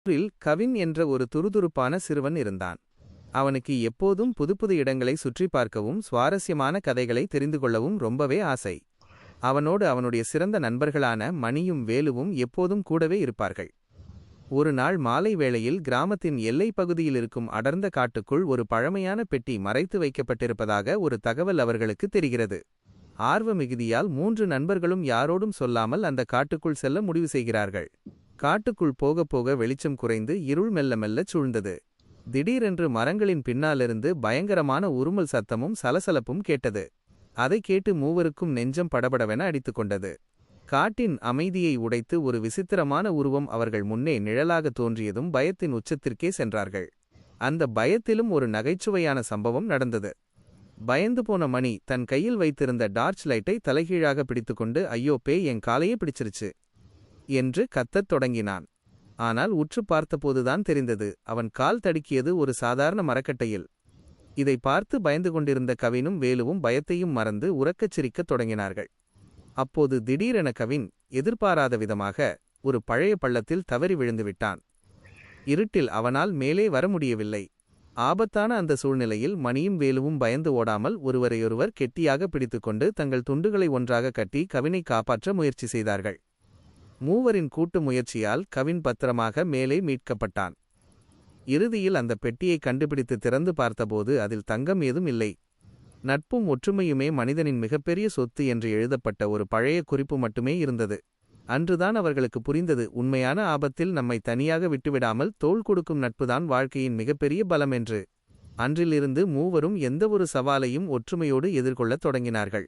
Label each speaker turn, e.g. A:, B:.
A: ஊரில் கவின் என்ற ஒரு துருதுருப்பான சிறுவன் இருந்தான். அவனுக்கு எப்போதும் புதுப்புது இடங்களை சுற்றி பார்க்கவும் சுவாரஸ்யமான கதைகளை தெரிந்து கொள்ளவும் ரொம்பவே ஆசை. அவனோடு அவனுடைய சிறந்த நண்பர்களான மணியும் வேலுவும் எப்போதும் கூடவே இருப்பார்கள். ஒரு நாள் மாலை வேளையில் கிராமத்தின் எல்லைப் பகுதியில் இருக்கும் அடர்ந்த காட்டுக்குள் ஒரு பழமையான பெட்டி மறைத்து வைக்கப்பட்டிருப்பதாக ஒரு தகவல் அவர்களுக்கு தெரிகிறது. ஆர்வ மிகுதியால் 3 நண்பர்களும் யாரோடும் சொல்லாமல் அந்த காட்டுக்குள் செல்ல முடிவு செய்கிறார்கள். காட்டுக்குள் போக போக வெளிச்சம் குறைந்து இருள் மெல்ல மெல்ல சூழ்ந்தது. திடீரென்று மரங்களின் பின்னாலிருந்து பயங்கரமான உருமல் சத்தமும் சலசலப்பும் கேட்டது. அதை கேட்டு மூவருக்கும் நெஞ்சம் படபடவென அடித்துக்கொண்டது. காட்டின் அமைதியை உடைத்து ஒரு விசித்திரமான உருவம் அவர்கள் முன்னே நிழலாக தோன்றியதும் பயத்தின் உச்சத்திற்கே சென்றார்கள். அந்த பயத்திலும் ஒரு நகைச்சுவையான சம்பவம் நடந்தது. பயந்து போன மணி தன் கையில் வைத்திருந்த டார்ச் லைட்டை தலைகீழாக பிடித்துக்கொண்டு, ஐயோ பேய், என் காலையே பிடிச்சிருச்சு என்று கத்தத் தொடங்கினான். ஆனால் உற்று பார்த்தபோதுதான் தெரிந்தது, அவன் கால் தடுக்கியது ஒரு சாதாரண மரக்கட்டையில். இதை பார்த்து பயந்து கொண்டிருந்த கவினும் வேலுவும் பயத்தையும் மறந்து உரக்கச் சிரிக்கத் தொடங்கினார்கள். அப்போது திடீரென கவின் எதிர்பாராத விதமாக ஒரு பழைய பள்ளத்தில் தவறி விழுந்துவிட்டான். இருட்டில் அவனால் மேலே வர முடியவில்லை. ஆபத்தான அந்த சூழ்நிலையில் மணியும் வேலுவும் பயந்து ஓடாமல் ஒருவரையொருவர் கெட்டியாக பிடித்துக்கொண்டு தங்கள் துண்டுகளை ஒன்றாக கட்டி கவினை காப்பாற்ற முயற்சி செய்தார்கள். மூவரின் கூட்டு முயற்சியால் கவின் பத்திரமாக மேலே மீட்கப்பட்டான். இறுதியில் அந்த பெட்டியை கண்டுபிடித்து திறந்து பார்த்தபோது அதில் தங்கம் ஏதும் இல்லை. நட்பும் ஒற்றுமையுமே மனிதனின் மிகப்பெரிய சொத்து என்று எழுதப்பட்ட ஒரு பழைய குறிப்பு மட்டுமே இருந்தது. அன்றுதான் அவர்களுக்கு புரிந்தது, உண்மையான ஆபத்தில் நம்மை தனியாக விட்டுவிடாமல் தோள் கொடுக்கும் நட்புதான் வாழ்க்கையின் மிகப்பெரிய பலம் என்று. அன்றிலிருந்து மூவரும் எந்தவொரு சவாலையும் ஒற்றுமையோடு எதிர்கொள்ளத் தொடங்கினார்கள்.